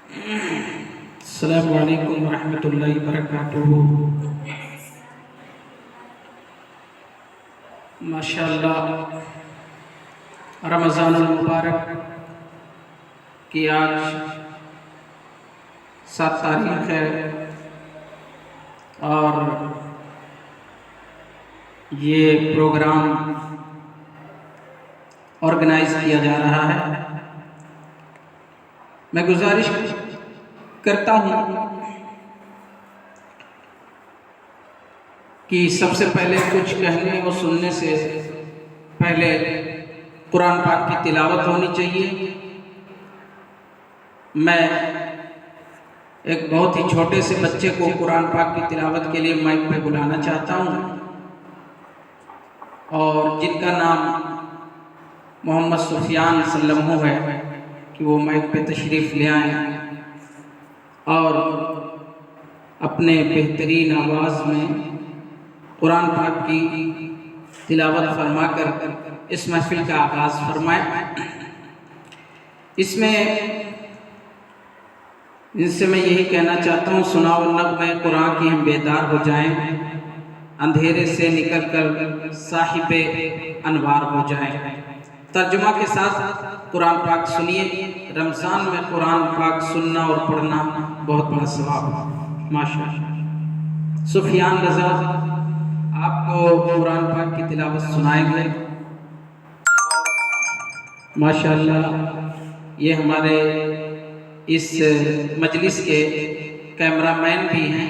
السلام علیکم ورحمۃ اللہ وبرکاتہ۔ ماشاءاللہ رمضان المبارک کی آج 7 تاریخ ہے اور یہ پروگرام آرگنائز کیا جا رہا ہے۔ میں گزارش کرتا ہوں کہ سب سے پہلے کچھ کہنے اور سننے سے پہلے قرآن پاک کی تلاوت ہونی چاہیے۔ میں ایک بہت ہی چھوٹے سے بچے کو قرآن پاک کی تلاوت کے لیے مائک پہ بلانا چاہتا ہوں، اور جن کا نام محمد سفیان سلمہ ہے کہ وہ مائک پہ تشریف لے آئیں اور اپنے بہترین آواز میں قرآن پاک کی تلاوت فرما کر اس محفل کا آغاز فرمائیں۔ اس میں ان سے میں یہی کہنا چاہتا ہوں، سناؤ نغمہ قرآن کی ہم بیدار ہو جائیں، اندھیرے سے نکل کر صاحب انوار ہو جائیں۔ ترجمہ کے ساتھ قرآن پاک سنیے۔ رمضان میں قرآن پاک سننا اور پڑھنا بہت بڑا ثواب ہے۔ ماشاءاللہ سفیان رضا آپ کو قرآن پاک کی تلاوت سنائیں گے۔ ماشاءاللہ یہ ہمارے اس مجلس کے کیمرہ مین بھی ہیں،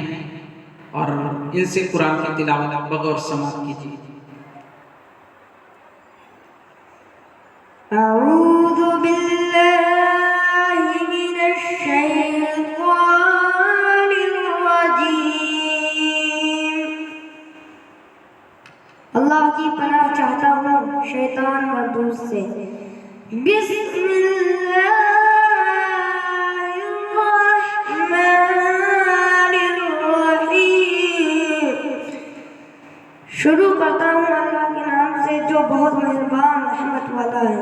اور ان سے قرآن کی تلاوت بغور سماعت کیجیے۔ اعوذ باللہ من الشیطان الرجیم۔ اللہ کی پناہ چاہتا ہوں شیطان مردود سے۔ بسم اللہ الرحمن الرحیم۔ شروع کرتا ہوں اللہ کے نام سے جو بہت مہربان رحمت والا ہے۔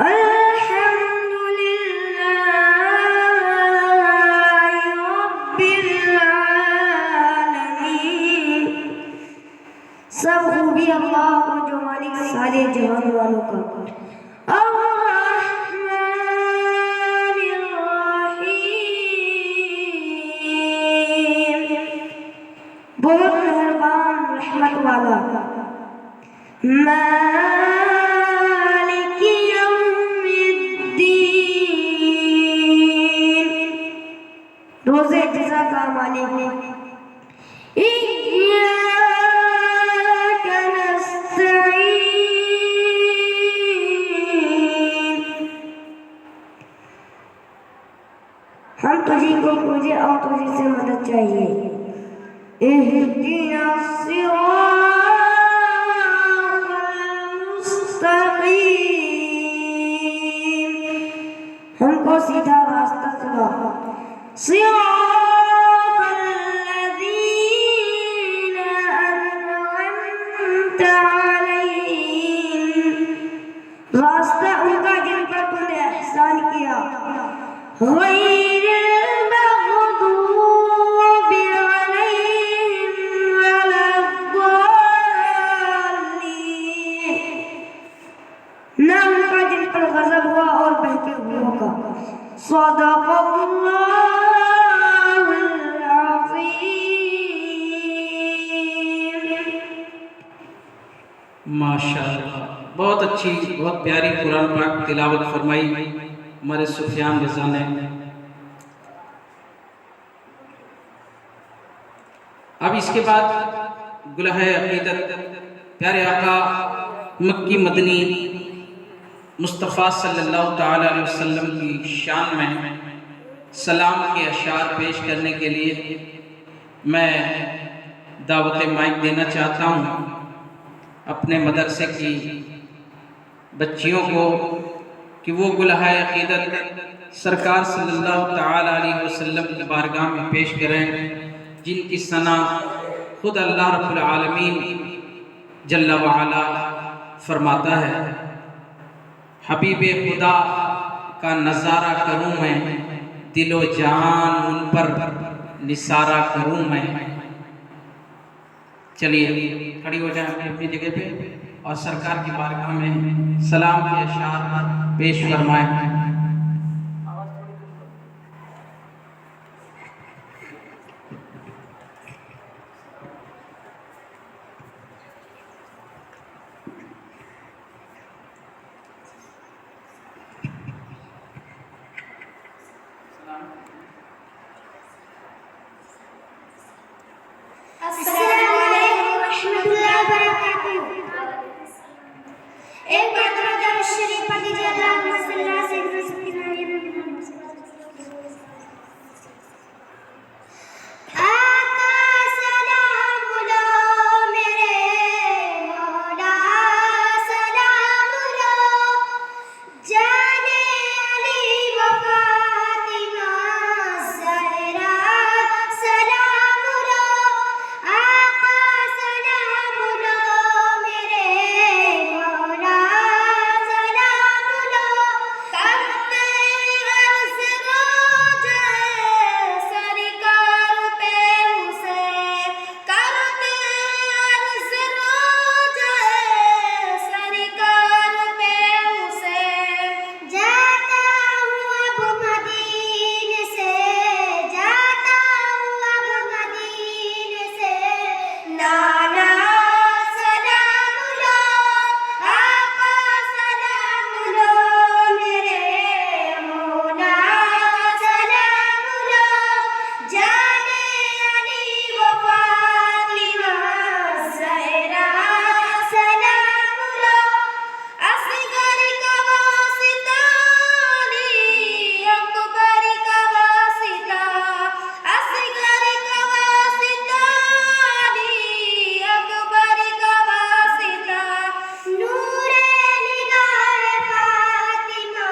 الحمدللہ رب العالمین۔ سب خوبی اللہ کو جو مالک سارے جہان والوں کا۔ الرحمن الرحیم، بہت مہربان رحمت والا۔ مالک یوم الدین، روز جزا کا مالک۔ ایاک نستعین، ہم تجھی کو پوجے اور تجھی سے مدد چاہیے۔ اہدنا الصراط المستقیم، ہم کو سیدھا راستہ دکھا۔ صراط الذین انعمت علیہم، راستہ ان کا جن پر تم نے احسان کیا۔ غیر المغضوب علیہم ولا الضالین، نہ ان کا جن پر غضب ہوا اور بہتے ہوئے کا۔ صدق اللہ العظیم۔ ماشاءاللہ بہت اچھی، بہت پیاری قرآن پاک تلاوت فرمائی ہمارے سفیان رضا نے۔ اب اس کے بعد گلہ عقیدت پیارے آقا مکی مدنی مصطفیٰ صلی اللہ تعالیٰ علیہ وسلم کی شان میں سلام کے اشعار پیش کرنے کے لیے میں دعوت مائک دینا چاہتا ہوں اپنے مدرسے کی بچیوں کو کہ وہ گلہ عقیدت سرکار صلی اللہ تعالیٰ علیہ وسلم کی بارگاہ میں پیش کریں، جن کی ثنا خود اللہ رب العالمین جل وعلا فرماتا ہے، حبیب خدا کا نظارہ کروں میں دل و جان ان پر نثارا کروں میں۔ چلیے کھڑی ہو جائیں اپنی اپنی جگہ پہ اور سرکار کی بارگاہ میں سلام کے اشعار پیش فرمائیں۔ السلام علیکم ورحمۃ اللہ وبرکاتہ۔ ایک بار درود شریف پڑھ لیجیے۔ اللہم صلی علی سیدنا آقا سلام لو میرے مولا سلام لو، جانے علی و فاطمہ زہرا سلام لو، آقا سلام لو میرے مولا سلام لو، کرتے عرض روج سرکار پہ حسین، کرتے عرض روج سرکار پہ حسین، جاتا ہوں اب مدینے سے، جاتا ہوں اب مدینے سے، نانا سلام لو، آقا سلام لو میرے مولا سلام لو، جانے علی و فاطمہ زہرا سلام لو، اصغر کا واسطہ علی اکبر کا واسطہ، اصغر کا واسطہ علی اکبر کا واسطہ، نور نگاہ فاطمہ،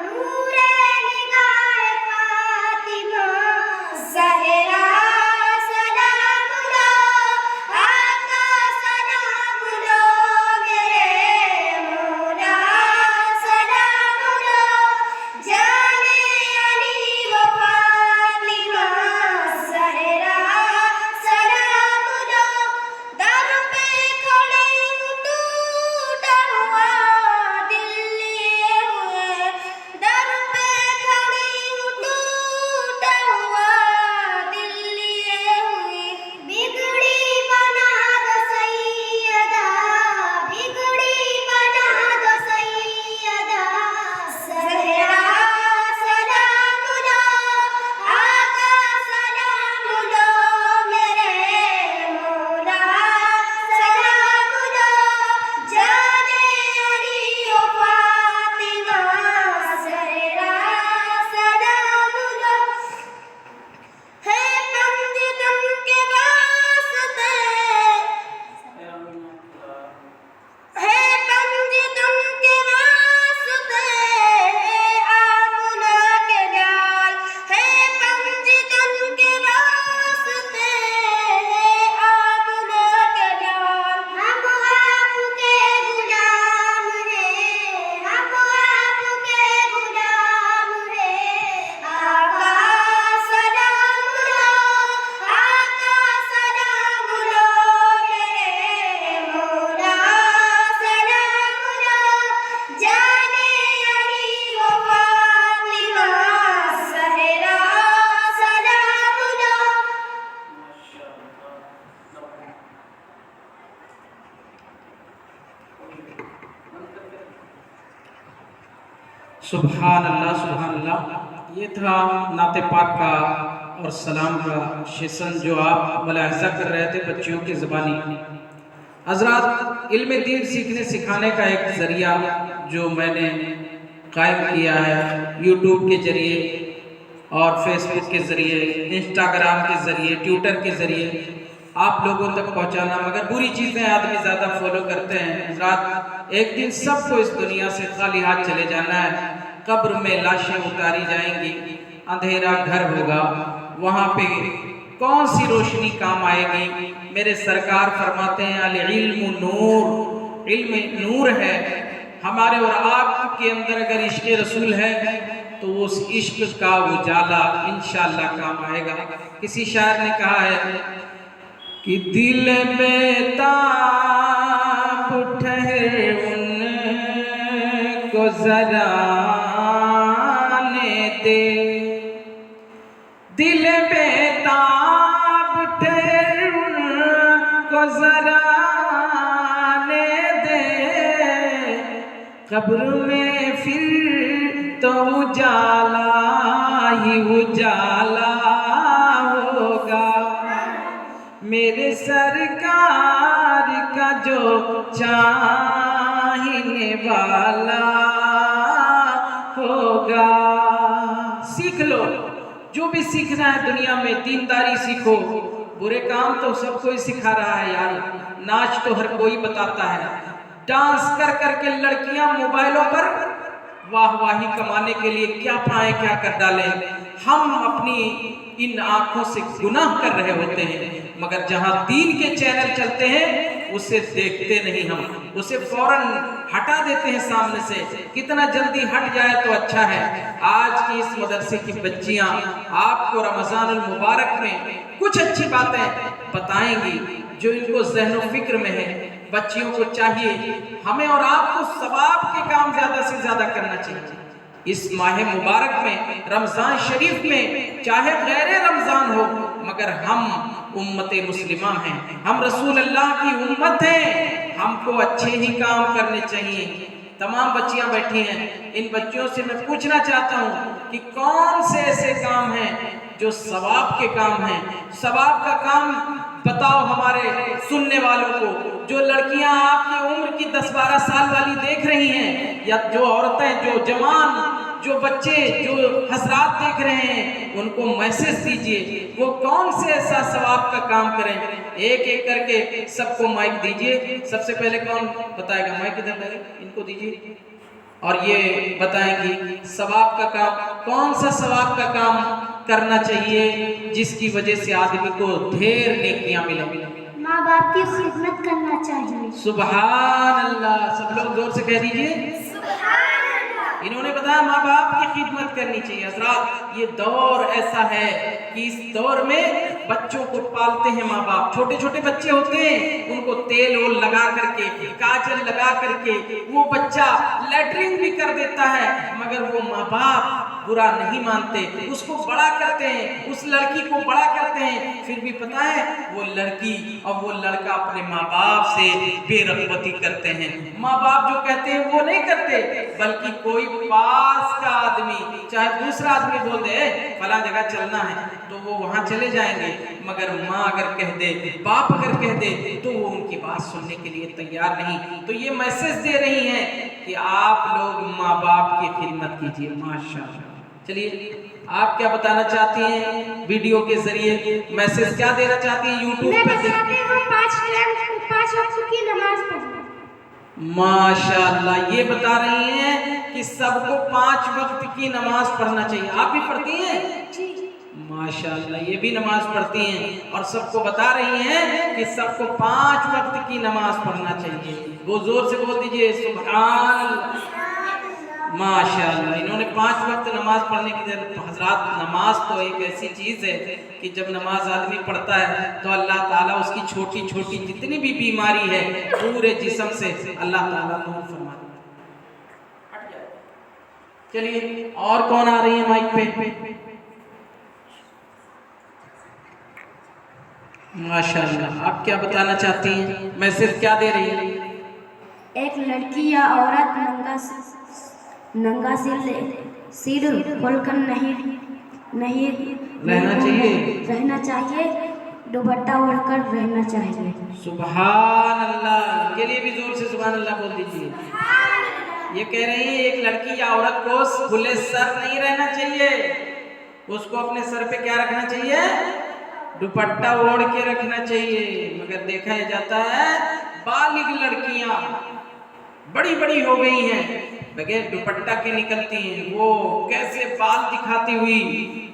نور نگاہ فاطمہ زہرا سلام لو، آقا سلام لو میرے مولا سلام لو، جانے علی و فاطمہ زہرا سلام لو، در پہ کھڑی ہوں ٹوٹا ہوا دل لیے ہوئے، در پہ کھڑی ہوں ٹوٹا ہوا دل لیے ہوئی، بگڑی بنا دو سیدہ، بگڑی بنا دو سیدہ زہرا سلام لو، آقا سلام لو میرے مولا سلام لو، جانے علی و فاطمہ زہرا سلام لو، ہے پنجتن کے واسطے، ہے پنجتن کے واسطے آمنہ کے ڈال، ہے پنجتن کے واسطے آمنہ کے ڈال، ہم آپ کے غلام ہیں، ہم آپ کے غلام ہیں، آقا سلام لو، آقا سلام لو میرے مولا سلام لو، جانے علی و فاطمہ زہرا سلام لو۔ سبحان اللہ سبحان اللہ۔ یہ تھا نعت پاک کا اور سلام کا سیشن جو آپ ملاحظہ کر رہے تھے بچیوں کی زبانی۔ حضرات، علم دین سیکھنے سکھانے کا ایک ذریعہ جو میں نے قائم کیا ہے یوٹیوب کے ذریعے اور فیس بک کے ذریعے، انسٹاگرام کے ذریعے، ٹویٹر کے ذریعے آپ لوگوں تک پہنچانا، مگر بری چیزیں آدمی زیادہ فالو کرتے ہیں۔ حضرات، ایک دن سب کو اس دنیا سے خالی ہاتھ چلے جانا ہے، قبر میں لاشیں اتاری جائیں گی، اندھیرا گھر ہوگا، وہاں پہ کون سی روشنی کام آئے گی؟ میرے سرکار فرماتے ہیں العلم نور، علم نور ہے۔ ہمارے اور آپ کے اندر اگر عشق رسول ہے تو اس عشق کا اجالا انشاءاللہ کام آئے گا۔ کسی شاعر نے کہا ہے کہ دل بیتاب ٹھہر ان کو ذرا آنے دے، دل بیتاب ٹھہر ان کو ذرا آنے دے، قبر میں پھر تو اجالا ہی اجالا ہوگا، میرے سرکار کا جو چاہنے والا ہوگا۔ سیکھ لو جو بھی سیکھنا ہے دنیا میں، دینداری سیکھو، برے کام تو سب کوئی سکھا رہا ہے یار، ناچ تو ہر کوئی بتاتا ہے، ڈانس کر کر کے لڑکیاں موبائلوں پر واہ واہی کمانے کے لیے کیا پائیں کیا کر ڈالیں۔ ہم اپنی ان آنکھوں سے گناہ کر رہے ہوتے ہیں، مگر جہاں دین کے چینل چلتے ہیں اسے دیکھتے نہیں، ہم اسے فوراً ہٹا دیتے ہیں سامنے سے، کتنا جلدی ہٹ جائے تو اچھا ہے۔ آج کی اس مدرسے کی بچیاں آپ کو رمضان المبارک میں کچھ اچھی باتیں بتائیں گی جو ان کو ذہن و فکر میں ہے۔ بچیوں کو چاہیے ہمیں اور آپ کو ثواب کے کام زیادہ سے زیادہ کرنا چاہیے۔ اس ماہ مبارک میں، رمضان شریف میں، چاہے غیر رمضان ہو، مگر ہم امت مسلمہ ہیں، ہم رسول اللہ کی امت ہیں، ہم کو اچھے ہی کام کرنے چاہیے۔ تمام بچیاں بیٹھی ہیں، ان بچیوں سے میں پوچھنا چاہتا ہوں کہ کون سے ایسے کام ہیں جو ثواب کے کام ہیں؟ ثواب کا کام بتاؤ ہمارے سننے والوں کو۔ جو لڑکیاں آپ کی عمر کی 10-12 سال والی دیکھ رہی ہیں، یا جو عورتیں، جو جوان، جو بچے، جو حضرات دیکھ رہے ہیں، ان کو میسج دیجئے وہ کون سے ایسا ثواب کا کام کریں۔ ایک ایک کر کے سب کو مائک دیجئے۔ سب سے پہلے کون بتائے گا؟ مائک ادھر لگے، ان کو دیجئے، اور یہ بتائیں کہ ثواب کا کام کون سا ثواب کا کام کرنا چاہیے جس کی وجہ سے آدمی کو ڈھیر نیکیاں ملیں۔ ماں باپ کی خدمت کرنا چاہیے۔ سبحان اللہ، سب لوگ زور سے کہہ دیجئے سبحان اللہ۔ انہوں نے بتایا ماں باپ کی خدمت کرنی چاہیے۔ حضرات یہ دور ایسا ہے کہ اس دور میں بچوں کو پالتے ہیں ماں باپ، چھوٹے چھوٹے بچے ہوتے ہیں، ان کو تیل وول لگا کر کے، کاجل لگا کر کے وہ بچہ لیٹرنگ بھی کر دیتا ہے، مگر وہ ماں باپ برا نہیں مانتے، اس کو بڑا کرتے ہیں، اس لڑکی کو بڑا کرتے ہیں۔ پھر بھی پتہ ہے وہ لڑکی اور وہ لڑکا اپنے ماں باپ سے بے رغبتی کرتے ہیں، ماں باپ جو کہتے ہیں وہ نہیں کرتے، بلکہ کوئی پاس کا آدمی، چاہے دوسرا آدمی بول دے فلاں جگہ چلنا ہے تو وہ وہاں چلے جائیں گے، مگر ماں اگر کہہ دے، باپ اگر کہہ دے تو وہ ان کی بات سننے کے لیے تیار نہیں۔ تو یہ میسج دے رہی ہیں کہ آپ لوگ ماں باپ کی خدمت کیجئے۔ ماشاءاللہ۔ چلیے آپ کیا بتانا چاہتی ہیں ویڈیو کے ذریعے، میسج کیا دینا چاہتی ہیں یوٹیوب میں پر؟ بتاتی ہوں 5 وقت کی نماز پڑھنا۔ ماشاءاللہ، یہ بتا رہی ہیں کہ سب کو 5 وقت کی نماز پڑھنا چاہیے۔ آپ بھی پڑھتی ہیں؟ ماشاءاللہ، یہ بھی نماز پڑھتی ہیں اور سب کو بتا رہی ہیں کہ سب کو 5 وقت کی نماز پڑھنا چاہیے۔ وہ زور سے بول دیجئے سبحان اللہ۔ ماشاءاللہ، انہوں نے 5 وقت نماز پڑھنے کی ضرورت۔ حضرات نماز تو ایک ایسی چیز ہے کہ جب نماز آدمی پڑھتا ہے تو اللہ تعالیٰ اس کی چھوٹی چھوٹی جتنی بھی بیماری ہے پورے جسم سے اللہ تعالیٰ دور فرما دیتا ہے۔ چلیے اور کون آ رہی ہے مائک پہ؟ ماشاءاللہ، آپ کیا بتانا چاہتی ہیں؟ میسج کیا دے رہی ہیں؟ ایک لڑکی یا عورت ننگا سر کھول کر نہیں رہنا چاہیے، دوپٹہ اوڑھ کر رہنا چاہیے۔ سبحان اللہ، کے لیے بھی زور سے سبحان اللہ بول دیجئے۔ یہ کہہ رہی ہیں ایک لڑکی یا عورت کو کھلے سر نہیں رہنا چاہیے، اس کو اپنے سر پہ کیا رکھنا چاہیے؟ دوپٹہ اوڑھ کے رکھنا چاہیے۔ مگر دیکھا جاتا ہے بالغ لڑکیاں بڑی بڑی ہو گئی ہیں، بغیر دوپٹہ کے نکلتی ہیں، وہ کیسے بال دکھاتی ہوئی،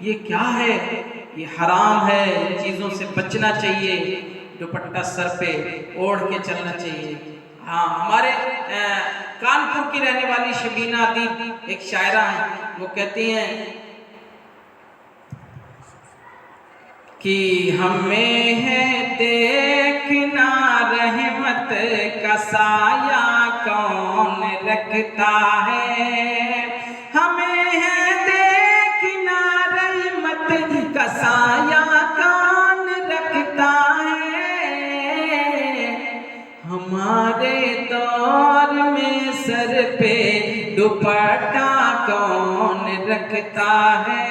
یہ کیا ہے؟ یہ حرام ہے، ان چیزوں سے بچنا چاہیے، دوپٹہ سر پہ اوڑھ کے چلنا چاہیے۔ ہاں ہمارے کانپور کی رہنے والی شبینہ ادیب ایک شاعرہ ہیں، وہ کہتی ہیں کہ ہمیں ہے دیکھنا رحمت کا سایہ کون رکھتا ہے، ہمیں ہے دیکھنا رحمت کا سایہ کون رکھتا ہے، ہمارے دور میں سر پہ دوپٹہ کون رکھتا ہے،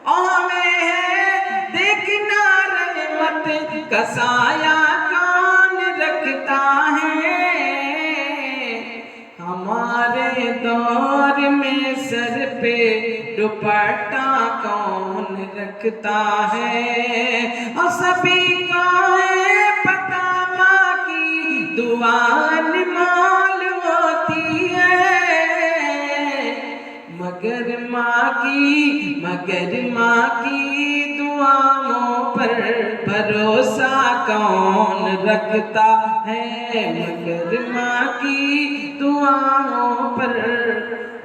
اور ہمیں ہے دیکھنا رحمت کا سایہ کون رکھتا ہے، ہمارے دور میں سر پہ دوپٹہ کون رکھتا ہے، اور سبھی کو ہے پتہ ماں کی دعا انمول ہوتی ہے، مگر ماں کی دعاؤں پر بھروسہ کون رکھتا ہے، مگر ماں کی دعاؤں پر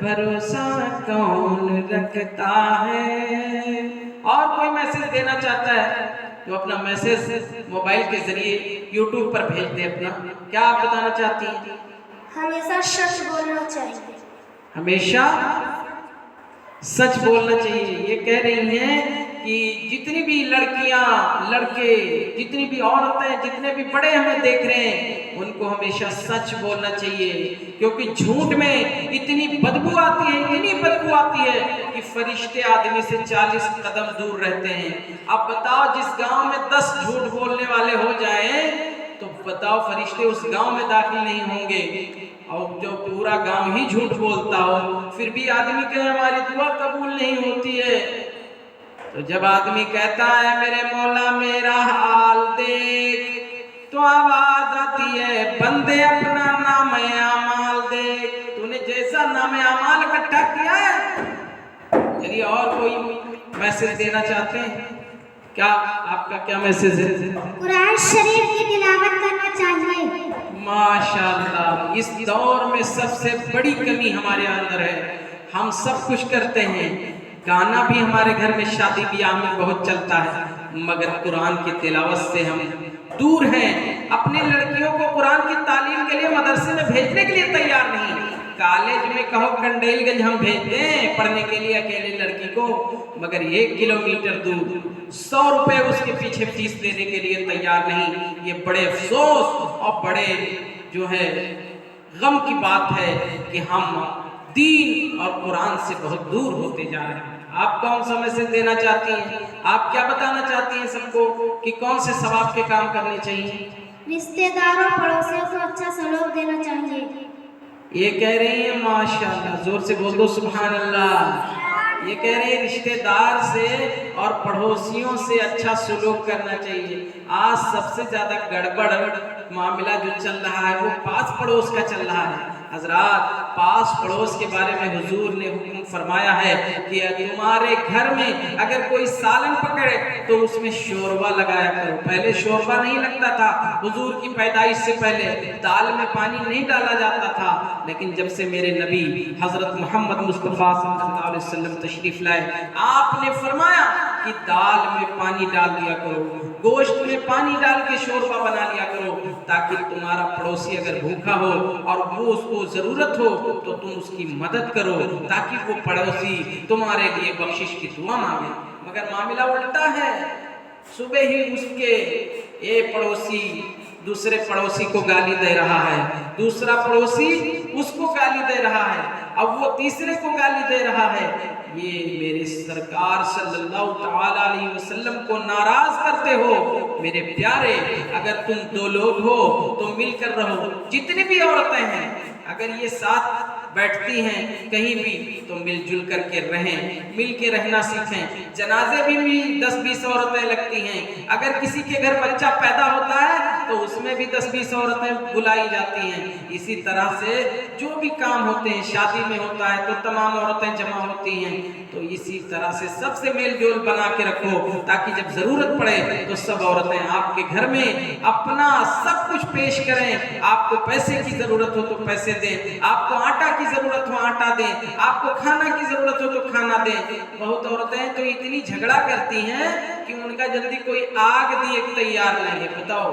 بھروسہ کون رکھتا ہے۔ اور کوئی میسج دینا چاہتا ہے جو اپنا میسج موبائل کے ذریعے یوٹیوب پر بھیج دے اپنا، کیا آپ بتانا چاہتی ہیں؟ ہمیشہ سچ بولنا چاہیے، ہمیشہ سچ بولنا چاہیے۔ یہ کہہ رہی ہیں کہ جتنی بھی لڑکیاں، لڑکے، جتنی بھی عورتیں، جتنے بھی بڑے ہمیں دیکھ رہے ہیں، ان کو ہمیشہ سچ بولنا چاہیے، کیونکہ جھوٹ میں اتنی بدبو آتی ہے، اتنی بدبو آتی ہے کہ فرشتے آدمی سے 40 قدم دور رہتے ہیں۔ اب بتاؤ جس گاؤں میں 10 جھوٹ بولنے والے ہو جائیں تو بتاؤ فرشتے اس گاؤں میں داخل نہیں ہوں گے، اور جو پورا گاؤں ہی جھوٹ بولتا ہو پھر بھی آدمی کہے ہماری دعا قبول نہیں ہوتی ہے، تو جب آدمی کہتا ہے میرے مولا میرا حال دیکھ، تو آواز آتی ہے بندے اپنا نام اعمال دیکھ، تو نے جیسا نام اعمال اکٹھا کیا ہے۔ چلیے اور کوئی میسج دینا چاہتے ہیں؟ کیا آپ کا کیا میسج ہے؟ قرآن شریف کی تلاوت کرنا چاہیے۔ ماشاءاللہ، اس دور میں سب سے بڑی کمی ہمارے اندر ہے، ہم سب کچھ کرتے ہیں، گانا بھی ہمارے گھر میں شادی بیاہ میں بہت چلتا ہے، مگر قرآن کی تلاوت سے ہم دور ہیں، اپنی لڑکیوں کو قرآن کی تعلیم کے لیے مدرسے میں بھیجنے کے لیے تیار نہیں، کالج میں کہو کنڈیل گنج ہم بھیجتے ہیں پڑھنے کے لیے اکیلے لڑکی کو، مگر 1 کلومیٹر دور 100 روپے اس کے پیچھے فیس دینے کے لیے تیار نہیں۔ یہ بڑے افسوس اور بڑے جو ہے غم کی بات ہے کہ ہم دین اور قرآن سے بہت دور ہوتے جا رہے ہیں۔ آپ کون سا میسج دینا چاہتی ہیں؟ آپ کیا بتانا چاہتی ہیں سب کو کہ کون سے ثواب کے کام کرنے چاہیے؟ رشتہ داروں پڑوسیوں کو اچھا سلوک دینا چاہیے۔ یہ کہہ رہی ہیں ماشاءاللہ، زور سے بول دو سبحان اللہ، یہ کہہ رہے ہیں رشتہ دار سے اور پڑوسیوں سے اچھا سلوک کرنا چاہیے۔ آج سب سے زیادہ گڑبڑ معاملہ جو چل رہا ہے وہ پاس پڑوس کا چل رہا ہے۔ حضرات، پاس پڑوس کے بارے میں حضور نے حکم فرمایا ہے کہ تمہارے گھر میں اگر کوئی سالن پکڑے تو اس میں شوربہ لگایا کرو۔ پہلے شوربہ نہیں لگتا تھا، حضور کی پیدائش سے پہلے دال میں پانی نہیں ڈالا جاتا تھا، لیکن جب سے میرے نبی حضرت محمد مصطفیٰ صلی اللہ علیہ وسلم تشریف لائے، آپ نے فرمایا کہ دال میں پانی ڈال دیا کرو، گوشت میں پانی ڈال کے شوربہ بنا لیا کرو، تاکہ تمہارا پڑوسی اگر بھوکا ہو اور وہ اس کو ضرورت ہو تو تم اس کی مدد کرو، تاکہ وہ پڑوسی تمہارے لیے بخشش کی دعا مانگے۔ مگر معاملہ الٹا ہے، صبح ہی اس کے پڑوسی دوسرے پڑوسی کو گالی دے رہا ہے، دوسرا پڑوسی اس کو گالی دے رہا ہے، اب وہ تیسرے کو گالی دے رہا ہے۔ یہ میرے سرکار صلی اللہ تعالی علیہ وسلم کو ناراض کرتے ہو۔ میرے پیارے، اگر تم 2 لوگ ہو تو مل کر رہو، جتنی بھی عورتیں ہیں اگر یہ ساتھ بیٹھتی ہیں کہیں بھی تو مل جل کر کے رہیں، مل کے رہنا سیکھیں۔ جنازے بھی 10-20 عورتیں لگتی ہیں، اگر کسی کے گھر بچہ پیدا ہوتا ہے تو اس میں بھی 10-20 عورتیں بلائی جاتی ہیں۔ اسی طرح سے جو بھی کام ہوتے ہیں، شادی میں ہوتا ہے تو تمام عورتیں جمع ہوتی ہیں، تو اسی طرح سے سب سے میل جول بنا کے رکھو تاکہ جب ضرورت پڑے تو سب عورتیں آپ کے گھر میں اپنا سب کچھ پیش کریں۔ آپ کو پیسے کی ضرورت ہو تو پیسے دیں، آپ کو آٹا کی ضرورت ہو آٹا دیں، آپ کو کھانا کی ضرورت ہو تو کھانا دیں۔ بہت عورتیں تو اتنی جھگڑا کرتی ہیں کہ ان کا جلدی کوئی آگ دیے تیار نہیں ہے، بتاؤ۔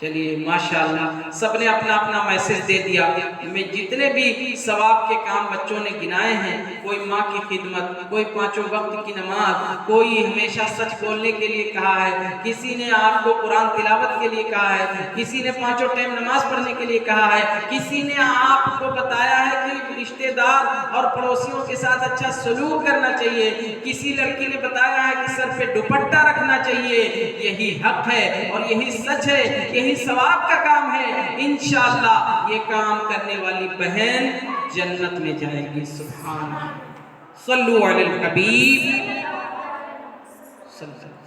چلیے ماشاءاللہ سب نے اپنا اپنا میسج دے دیا۔ میں جتنے بھی ثواب کے کام بچوں نے گنائے ہیں، کوئی ماں کی خدمت، کوئی 5 وقت کی نماز، کوئی ہمیشہ سچ بولنے کے لیے کہا ہے، کسی نے آپ کو قرآن تلاوت کے لیے کہا ہے، کسی نے 5 ٹائم نماز پڑھنے کے لیے کہا ہے، کسی نے آپ کو بتایا ہے کہ رشتہ دار اور پڑوسیوں کے ساتھ اچھا سلوک کرنا چاہیے، کسی لڑکی نے بتایا ہے کہ سر پہ دوپٹہ رکھنا چاہیے۔ یہی حق ہے اور یہی سچ ہے، یہی ثواب کا کام ہے۔ انشاءاللہ یہ کام کرنے والی بہن جنت میں جائے گی۔ سبحان اللہ، صلو علی الحبیب صلی اللہ علیہ وسلم۔